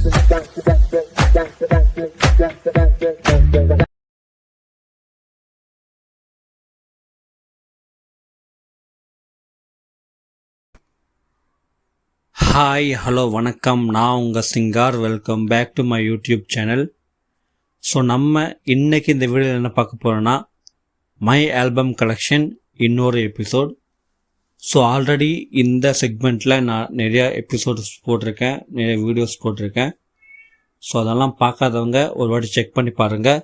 Hi hello வணக்கம், நான் உங்கள் Singar. Welcome back to my YouTube channel. So நம்ம இன்றைக்கி இந்த வீடியோவில் என்ன பார்க்க போகிறோன்னா, மை ஆல்பம் கலெக்ஷன் இன்னொரு எபிசோட். ஸோ ஆல்ரெடி இந்த செக்மெண்ட்டில் நான் நிறையா எபிசோட்ஸ் போட்டிருக்கேன், நிறைய வீடியோஸ் போட்டிருக்கேன். ஸோ அதெல்லாம் பார்க்காதவங்க ஒரு வாட்டி செக் பண்ணி பாருங்கள்.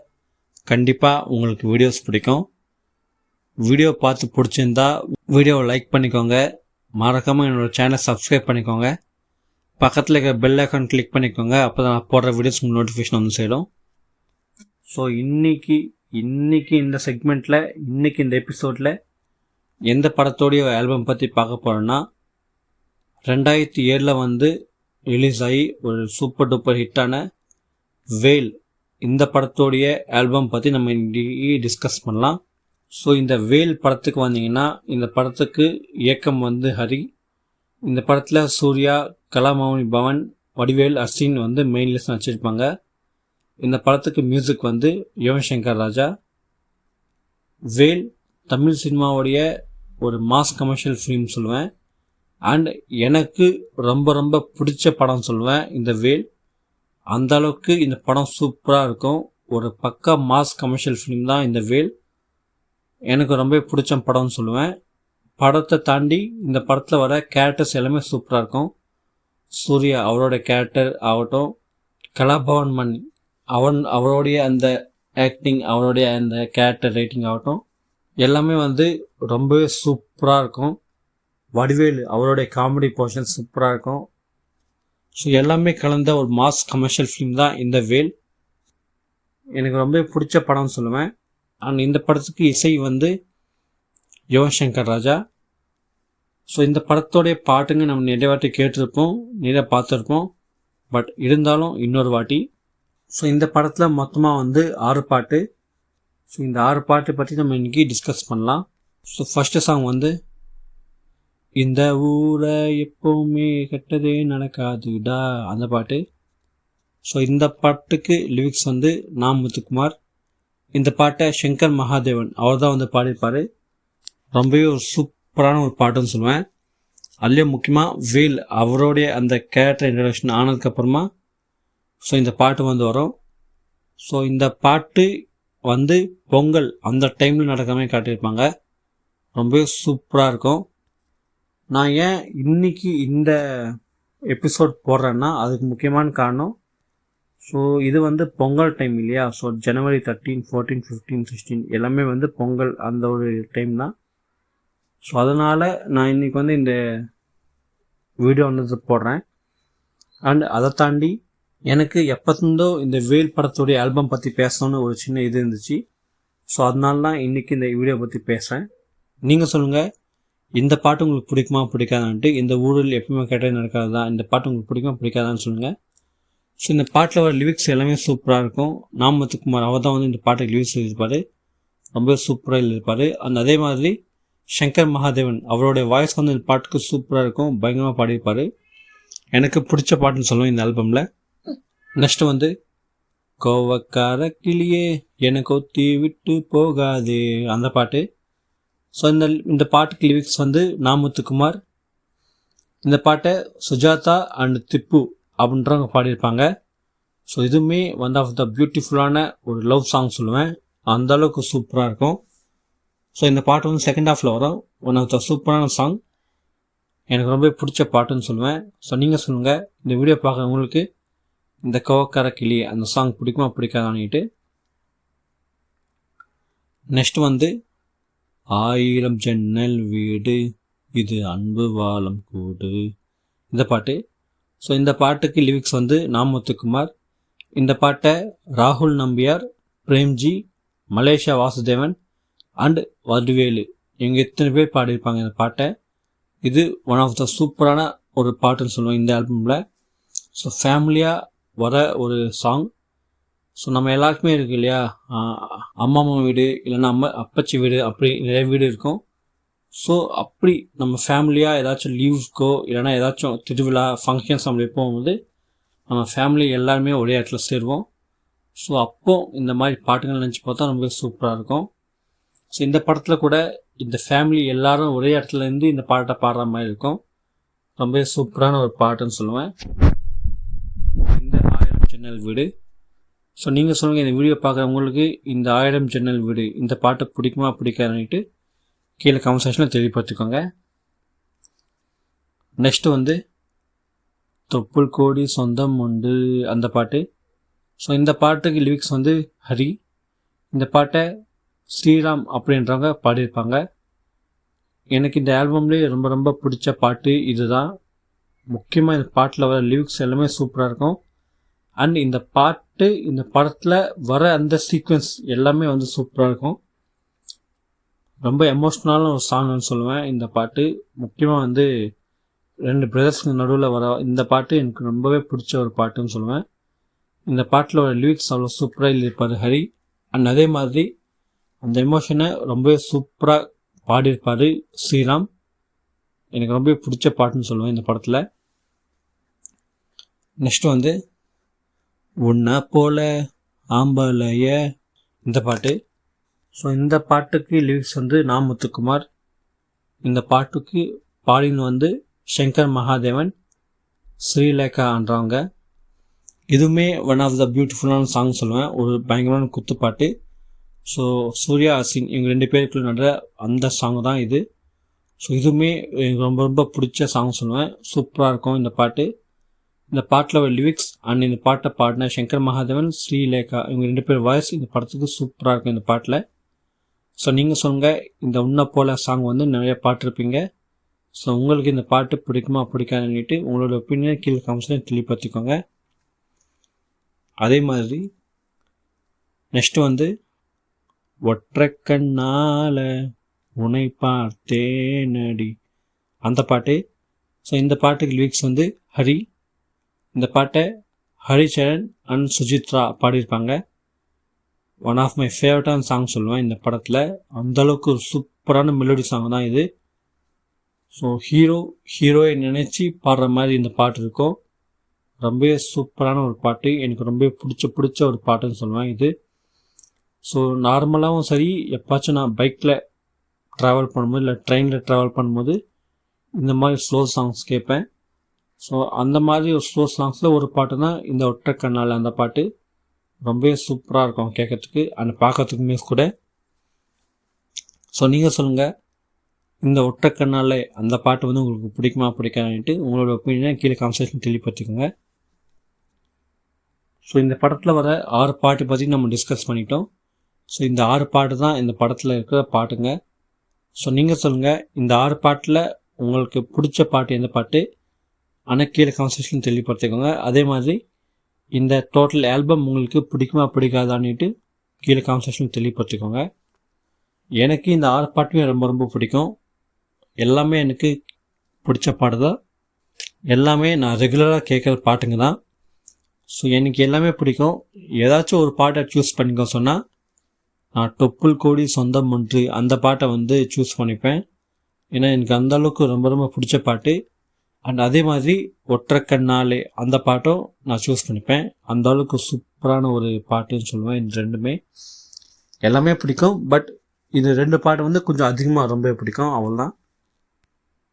கண்டிப்பாக உங்களுக்கு வீடியோஸ் பிடிக்கும். வீடியோ பார்த்து பிடிச்சிருந்தா வீடியோவை லைக் பண்ணிக்கோங்க. மறக்காமல் என்னோடய சேனலை சப்ஸ்கிரைப் பண்ணிக்கோங்க. பக்கத்தில் இருக்கிற பெல் ஐக்கான் கிளிக் பண்ணிக்கோங்க. அப்போ தான் நான் போடுற வீடியோஸ் உங்களுக்கு நோட்டிஃபிகேஷன் வந்து சேரும். ஸோ இன்றைக்கி இந்த செக்மெண்ட்டில் இந்த எபிசோடில் எந்த படத்தோடைய ஆல்பம் பற்றி பார்க்க போகிறோன்னா, 2007 வந்து ரிலீஸ் ஆகி ஒரு சூப்பர் டூப்பர் ஹிட்டான வேல், இந்த படத்தோடைய ஆல்பம் பற்றி நம்ம இன்றைக்கி டிஸ்கஸ் பண்ணலாம். ஸோ இந்த வேல் படத்துக்கு வந்தீங்கன்னா, இந்த படத்துக்கு இயக்கம் வந்து ஹரி. இந்த படத்தில் சூர்யா, கலாமௌனி பவன், வடிவேல், அஸ்வின் வந்து மெயின் லிஸ்ட் வச்சுருப்பாங்க. இந்த படத்துக்கு மியூசிக் வந்து யுவன் சங்கர் ராஜா. வேல் தமிழ் சினிமாவுடைய ஒரு மாஸ் கமர்ஷியல் ஃபிலிம் சொல்லுவேன். அண்ட் எனக்கு ரொம்ப ரொம்ப பிடிச்ச படம் சொல்லுவேன் இந்த வேல். அந்த அளவுக்கு இந்த படம் சூப்பராக இருக்கும். ஒரு பக்கா மாஸ் கமர்ஷியல் ஃபிலிம் தான் இந்த வேல். எனக்கு ரொம்ப பிடிச்ச படம்னு சொல்லுவேன். படத்தை தாண்டி இந்த படத்தில் வர கேரக்டர்ஸ் எல்லாமே சூப்பராக இருக்கும். சூர்யா அவரோட கேரக்டர் ஆகட்டும், கலாபவன் மணி அவருடைய அந்த ஆக்டிங், அவருடைய அந்த கேரக்டர் ரைட்டிங் ஆகட்டும், எல்லாமே வந்து ரொம்பவே சூப்பராக இருக்கும். வடிவேலு அவருடைய காமெடி போர்ஷன் சூப்பராக இருக்கும். ஸோ எல்லாமே கலந்த ஒரு மாஸ் கமர்ஷியல் ஃபிலிம் தான் இந்த வேல். எனக்கு ரொம்ப பிடிச்ச படம்னு சொல்லுவேன். அண்ட் இந்த படத்துக்கு இசை வந்து யுவன் சங்கர் ராஜா. ஸோ இந்த படத்தோடைய பாட்டுங்க நம்ம நிறைய வாட்டி கேட்டிருப்போம், நிறைய பார்த்துருப்போம். பட் இருந்தாலும் இன்னொரு வாட்டி. ஸோ இந்த படத்தில் மொத்தமாக வந்து 6 பாட்டு. ஸோ இந்த 6 பாட்டு பற்றி நம்ம இன்றைக்கி டிஸ்கஸ் பண்ணலாம். ஸோ ஃபஸ்ட்டு சாங் வந்து இந்த ஊரை எப்போவுமே கெட்டதே நடக்காதுடா, அந்த பாட்டு. ஸோ இந்த பாட்டுக்கு லிரிக்ஸ் வந்து நா. முத்துக்குமார். இந்த பாட்டை சங்கர் மகாதேவன் அவர் தான் வந்து பாடியிருப்பார். ரொம்பவே ஒரு சூப்பரான ஒரு பாட்டுன்னு சொல்லுவேன். அதுலேயும் முக்கியமாக வேல் அவருடைய அந்த கேரக்டர் இன்ட்ரடக்ஷன் ஆனதுக்கப்புறமா ஸோ இந்த பாட்டு வந்து வரும். ஸோ இந்த பாட்டு வந்து பொங்கல் அந்த டைமில் நடக்காமல் காட்டியிருப்பாங்க. ரொம்பவே சூப்பராக இருக்கும். நான் ஏன் இன்றைக்கி இந்த எபிசோட் போடுறேன்னா, அதுக்கு முக்கியமான காரணம், ஸோ இது வந்து பொங்கல் டைம் இல்லையா. ஸோ January 13, 14, 15, 16 எல்லாமே வந்து பொங்கல் அந்த ஒரு டைம் தான். ஸோ அதனால் நான் இன்றைக்கி வந்து இந்த வீடியோ வந்து போடுறேன். அண்ட் அதை தாண்டி எனக்கு எப்போந்தோ இந்த வேல் படத்துடைய ஆல்பம் பற்றி பேசணும்னு ஒரு சின்ன இது இருந்துச்சு. ஸோ அதனால தான் இன்றைக்கி இந்த வீடியோ பற்றி பேசுகிறேன். நீங்கள் சொல்லுங்கள், இந்த பாட்டு உங்களுக்கு பிடிக்குமா பிடிக்காதான்ட்டு. இந்த ஊரில் எப்பவுமே கேட்டது நடக்காது தான், இந்த பாட்டு உங்களுக்கு பிடிக்குமா பிடிக்காதான்னு சொல்லுங்கள். ஸோ இந்த பாட்டில் வர லிரிக்ஸ் எல்லாமே சூப்பராக இருக்கும். நா. முத்துக்குமார் அவர் தான் வந்து இந்த பாட்டுக்கு லிரிக்ஸ் எழுதியிருப்பார். ரொம்ப சூப்பராக எழுதியிருப்பார். அதே மாதிரி சங்கர் மகாதேவன் அவருடைய வாய்ஸ் வந்து இந்த பாட்டுக்கு சூப்பராக இருக்கும், பயங்கரமாக பாடியிருப்பார். எனக்கு பிடிச்ச பாட்டுன்னு சொல்லுவேன் இந்த ஆல்பமில். நெக்ஸ்ட்டு வந்து கோவக்கார கிளியே எனக்கு ஒத்தி விட்டு போகாதே, அந்த பாட்டு. ஸோ இந்த பாட்டுக்கு லிரிக்ஸ் வந்து நா. முத்துக்குமார். இந்த பாட்டை சுஜாதா அண்ட் திப்பு அப்படின்றவங்க பாடியிருப்பாங்க. ஸோ இதுவுமே ஒன் ஆஃப் த பியூட்டிஃபுல்லான ஒரு லவ் சாங் சொல்லுவேன். அந்த அளவுக்கு சூப்பராக இருக்கும். ஸோ இந்த பாட்டு வந்து செகண்ட் ஹாஃபில் வரும். ஒன் ஆஃப் த சூப்பரான சாங், எனக்கு ரொம்ப பிடிச்ச பாட்டுன்னு சொல்லுவேன். ஸோ நீங்கள் சொல்லுங்கள், இந்த வீடியோ பார்க்க உங்களுக்கு இந்த கோவக்கார கிளி அந்த சாங் பிடிக்குமா பிடிக்காதான்னுட்டு. நெக்ஸ்ட் வந்து 1000 ஜன்னல் வீடு இது அன்பு வாழும் கூடு, இந்த பாட்டு. ஸோ இந்த பாட்டுக்கு லிரிக்ஸ் வந்து நா. முத்துக்குமார். இந்த பாட்டை ராகுல் நம்பியார், பிரேம்ஜி, மலேசியா வாசுதேவன் அண்ட் வடிவேலு இவங்க எத்தனை பேர் பாடியிருப்பாங்க இந்த பாட்டை. இது ஒன் ஆஃப் த சூப்பரான ஒரு பாட்டுன்னு சொல்லுவேன் இந்த ஆல்பமில். ஸோ ஃபேமிலியாக வர ஒரு சாங். ஸோ நம்ம எல்லாருக்குமே இருக்குது இல்லையா, அம்மா வீடு இல்லைன்னா அப்பச்சி வீடு, அப்படி நிறைய வீடு இருக்கும். ஸோ அப்படி நம்ம ஃபேமிலியாக ஏதாச்சும் லீவுக்கோ இல்லைனா ஏதாச்சும் திருவிழா ஃபங்க்ஷன்ஸ் அப்படி போகும்போது நம்ம ஃபேமிலி எல்லாருமே ஒரே இடத்துல சேருவோம். ஸோ அப்போது இந்த மாதிரி பாட்டுகள் நினச்சி பார்த்தா ரொம்ப சூப்பராக இருக்கும். ஸோ இந்த படத்தில் கூட இந்த ஃபேமிலி எல்லாரும் ஒரே இடத்துல இருந்து இந்த பாட்டை பாடுற மாதிரி இருக்கும். ரொம்ப சூப்பரான ஒரு பாட்டுன்னு சொல்லுவேன். இந்த 1000 ஜன்னல் வீடு. ஸோ நீங்கள் சொல்லுங்கள், இந்த வீடியோ பார்க்குறவங்களுக்கு இந்த 1000 ஜன்னல் வீடு இந்த பாட்டு பிடிக்குமா பிடிக்காதுன்னுட்டு கீழே கமெண்ட் செக்ஷனில் தெளிவுபடுத்திக்கோங்க. நெக்ஸ்ட்டு வந்து தொப்புள் கோடி சொந்தம் உண்டு அந்த பாட்டு. ஸோ இந்த பாட்டுக்கு லிரிக்ஸ் வந்து ஹரி. இந்த பாட்டை ஸ்ரீராம் அப்படின்றவங்க பாடியிருப்பாங்க. எனக்கு இந்த ஆல்பம்லேயே ரொம்ப ரொம்ப பிடிச்ச பாட்டு இதுதான். முக்கியமாக இந்த பாட்டில் வர லிரிக்ஸ் எல்லாமே சூப்பராக இருக்கும். அண்ட் இந்த பாட்டு இந்த படத்தில் வர அந்த சீக்வன்ஸ் எல்லாமே வந்து சூப்பராக இருக்கும். ரொம்ப எமோஷ்னலான ஒரு சாங்னு சொல்லுவேன் இந்த பாட்டு. முக்கியமாக வந்து 2 பிரதர்ஸ்க்கு நடுவில் வர இந்த பாட்டு எனக்கு ரொம்பவே பிடிச்ச ஒரு பாட்டுன்னு சொல்லுவேன். இந்த பாட்டில் ஒரு லிரிக்ஸ் அவ்வளோ சூப்பராக எழுதியிருப்பார் ஹரி. அண்ட் அதே மாதிரி அந்த எமோஷனை ரொம்பவே சூப்பராக பாடியிருப்பார் ஸ்ரீராம். எனக்கு ரொம்பவே பிடிச்ச பாட்டுன்னு சொல்லுவேன் இந்த படத்தில். நெக்ஸ்ட் வந்து உன்னை போல ஆம்பளைய இந்த பாட்டு. ஸோ இந்த பாட்டுக்கு லிரிக்ஸ் வந்து நா. முத்துக்குமார். இந்த பாட்டுக்கு பாடின்னு வந்து சங்கர் மகாதேவன், ஸ்ரீலேகான்றவங்க. இதுவுமே ஒன் ஆஃப் த பியூட்டிஃபுல்லான சாங் சொல்லுவேன். ஒரு பயங்கரமான குத்துப்பாட்டு. ஸோ சூர்யா அசின் இவங்க 2 பேருக்குள்ள நடுற அந்த சாங் தான் இது. ஸோ இதுவுமே எனக்கு ரொம்ப ரொம்ப பிடிச்ச சாங் சொல்லுவேன். சூப்பராக இருக்கும் இந்த பாட்டு. இந்த பாட்டில் ஒரு லிரிக்ஸ் அண்ட் இந்த பாட்டை பாடின சங்கர் மகாதேவன், ஸ்ரீலேகா இவங்க 2 பேர் வாய்ஸ் இந்த படத்துக்கு சூப்பராக இருக்கும் இந்த பாட்டில். ஸோ நீங்கள் சொல்லுங்கள், இந்த உன்னை போல சாங் வந்து நிறைய பாட்டிருப்பீங்க. ஸோ உங்களுக்கு இந்த பாட்டு பிடிக்குமா பிடிக்காதுன்னுட்டு உங்களோட ஒப்பீனியன் கீழே கமெண்ட்ஸில் தெளிவுபடுத்திக்கோங்க. அதே மாதிரி நெக்ஸ்ட் வந்து ஒற்றை கண்ணால உன்னை பார்த்தேனடி அந்த பாட்டு. ஸோ இந்த பாட்டுக்கு லிரிக்ஸ் வந்து ஹரி. இந்த பாட்டை ஹரிச்சரன் அண்ட் சுஜித்ரா பாடியிருப்பாங்க. ஒன் ஆஃப் மை ஃபேவரட்டான சாங் சொல்லுவேன் இந்த படத்தில். அந்தளவுக்கு ஒரு சூப்பரான மெலோடி சாங் தான் இது. ஸோ ஹீரோயை நினச்சி பாடுற மாதிரி இந்த பாட்டு இருக்கும். ரொம்பவே சூப்பரான ஒரு பாட்டு. எனக்கு ரொம்ப பிடிச்ச ஒரு பாட்டுன்னு சொல்லுவேன் இது. ஸோ நார்மலாகவும் சரி, எப்பாச்சும் நான் பைக்கில் ட்ராவல் பண்ணும்போது இல்லை ட்ரெயினில் ட்ராவல் பண்ணும்போது இந்த மாதிரி ஸ்லோ சாங்ஸ் கேட்பேன். ஸோ அந்த மாதிரி ஒரு ஸ்லோ சாங்ஸில் ஒரு பாட்டு தான் இந்த ஒற்றை கண்ணால் அந்த பாட்டு. ரொம்பவே சூப்பராக இருக்கும் கேட்கறதுக்கு அண்ட் பார்க்கறதுக்குமே கூட. ஸோ நீங்கள் சொல்லுங்கள், இந்த ஒற்றை கண்ணால் அந்த பாட்டு வந்து உங்களுக்கு பிடிக்குமா பிடிக்காதுன்ட்டு உங்களோட ஒப்பீனியனை கீழே கமெண்ட் தெளிவுபடுத்திக்கோங்க. ஸோ இந்த படத்தில் வர 6 பாட்டு பற்றி நம்ம டிஸ்கஸ் பண்ணிட்டோம். ஸோ இந்த 6 பாட்டு தான் இந்த படத்தில் இருக்கிற பாட்டுங்க. ஸோ நீங்கள் சொல்லுங்கள், இந்த 6 பாட்டில் உங்களுக்கு பிடிச்ச பாட்டு எந்த பாட்டு ஆனால் கீழே கமெண்ட் தெளிவுபடுத்திக்கோங்க. அதே மாதிரி இந்த டோட்டல் ஆல்பம் உங்களுக்கு பிடிக்குமா பிடிக்காதான்னுட்டு கீழே கமெண்ட் தெளிவுபடுத்திக்கோங்க. எனக்கு இந்த 6 பாட்டுமே ரொம்ப ரொம்ப பிடிக்கும். எல்லாமே எனக்கு பிடிச்ச பாட்டு தான். எல்லாமே நான் ரெகுலராக கேட்குற பாட்டுங்க தான். ஸோ எனக்கு எல்லாமே பிடிக்கும். ஏதாச்சும் ஒரு பாட்டை சூஸ் பண்ணிக்க சொன்னால் நான் தொப்புள் கோடி சொந்தம் ஒன்று அந்த பாட்டை வந்து சூஸ் பண்ணிப்பேன். ஏன்னா எனக்கு அந்தளவுக்கு ரொம்ப ரொம்ப பிடிச்ச பாட்டு. அண்ட் அதே மாதிரி ஒற்றை கண்ணாலே அந்த பாட்டும் நான் சூஸ் பண்ணிப்பேன். அந்த அளவுக்கு சூப்பரான ஒரு பாட்டுன்னு சொல்லுவேன். இந்த ரெண்டுமே எல்லாமே பிடிக்கும். பட் இது 2 பாட்டு வந்து கொஞ்சம் அதிகமாக ரொம்ப பிடிக்கும், அவ்வளோதான்.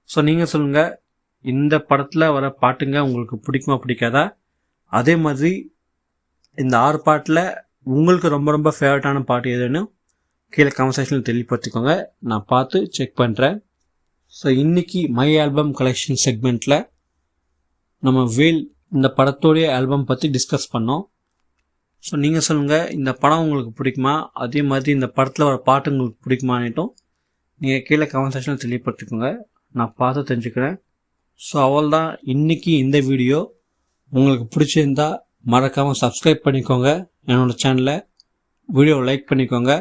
ஸோ நீங்கள் சொல்லுங்கள், இந்த படத்தில் வர பாட்டுங்க உங்களுக்கு பிடிக்குமா பிடிக்காதா? அதே மாதிரி இந்த 6 பாட்டில் உங்களுக்கு ரொம்ப ரொம்ப ஃபேவரட்டான பாட்டு எதுன்னு கீழே கமெண்ட் செக்ஷனில் தெளிவுபடுத்திக்கோங்க. நான் பார்த்து செக் பண்ணுறேன். ஸோ இன்றைக்கி மை ஆல்பம் கலெக்ஷன் செக்மெண்ட்டில் நம்ம வேல் இந்த படத்தோடைய ஆல்பம் பற்றி டிஸ்கஸ் பண்ணோம். ஸோ நீங்கள் சொல்லுங்கள், இந்த படம் உங்களுக்கு பிடிக்குமா, அதே மாதிரி இந்த படத்தில் வர பாட்டு உங்களுக்கு பிடிக்குமான்னுட்டும் நீங்கள் கீழே கமெண்ட் செக்ஷனில் தெளிவுபடுத்திக்கோங்க. நான் பார்த்து தெரிஞ்சுக்கிறேன். ஸோ அவ்வளோதான் இன்றைக்கி இந்த வீடியோ. உங்களுக்கு பிடிச்சிருந்தா மறக்காமல் சப்ஸ்கிரைப் பண்ணிக்கோங்க என்னோடய சேனலை. வீடியோவை லைக் பண்ணிக்கோங்க.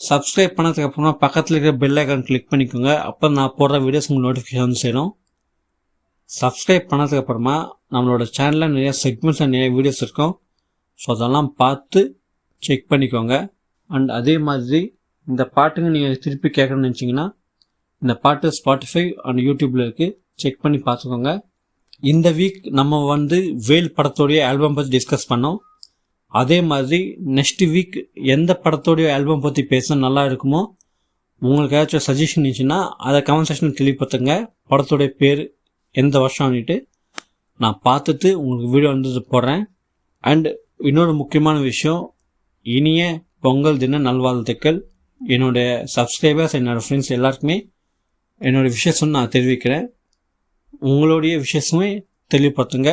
சப்ஸ்கிரைப் பண்ணதுக்கப்புறமா பக்கத்தில் இருக்கிற பெல் ஐக்கான் கிளிக் பண்ணிக்கோங்க. அப்போ நான் போடுற வீடியோஸ் உங்களுக்கு நோட்டிஃபிகேஷன் சேரும். சப்ஸ்கிரைப் பண்ணதுக்கப்புறமா நம்மளோட சேனலில் நிறைய செக்மெண்ட்ஸில் நிறைய வீடியோஸ் இருக்கும். ஸோ அதெல்லாம் பார்த்து செக் பண்ணிக்கோங்க. அண்ட் அதே மாதிரி இந்த பாட்டுங்க நீங்கள் திருப்பி கேட்கணும்னு நினச்சிங்கன்னா இந்த பாட்டு ஸ்பாட்டிஃபை அண்ட் யூடியூப்பில் இருக்குது. செக் பண்ணி பார்த்துக்கோங்க. இந்த வீக் நம்ம வேல் படத்தோடைய ஆல்பம் பற்றி டிஸ்கஸ் பண்ணோம். அதே மாதிரி நெக்ஸ்ட் வீக் எந்த படத்தோடைய ஆல்பம் பற்றி பேச நல்லா இருக்குமோ உங்களுக்கு ஏதாச்சும் சஜஷன் இருந்துச்சுன்னா அதை கமெண்ட் செக்ஷனில் தெளிவுபடுத்துங்க. படத்தோடைய பேர் எந்த வருஷம்னுட்டு நான் பார்த்துட்டு உங்களுக்கு வீடியோ போடுறேன். அண்ட் இன்னொரு முக்கியமான விஷயம், இனிய பொங்கல் தின நல்வாழ்த்துக்கள். என்னுடைய சப்ஸ்கிரைபர்ஸ், என்னோடய ஃப்ரெண்ட்ஸ் எல்லாருக்குமே என்னோடய விஷயத்தை நான் தெரிவிக்கிறேன். உங்களுடைய விஷயமே தெளிவுபடுத்துங்க,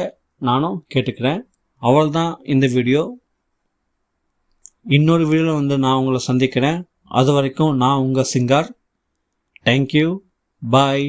நானும் கேட்டுக்கிறேன். அவ்வளோதான் இந்த வீடியோ. இன்னொரு வீடியோவில் நான் உங்களை சந்திக்கிறேன். அது வரைக்கும் நான் உங்கள் சிங்கார். தேங்க்யூ, பாய்.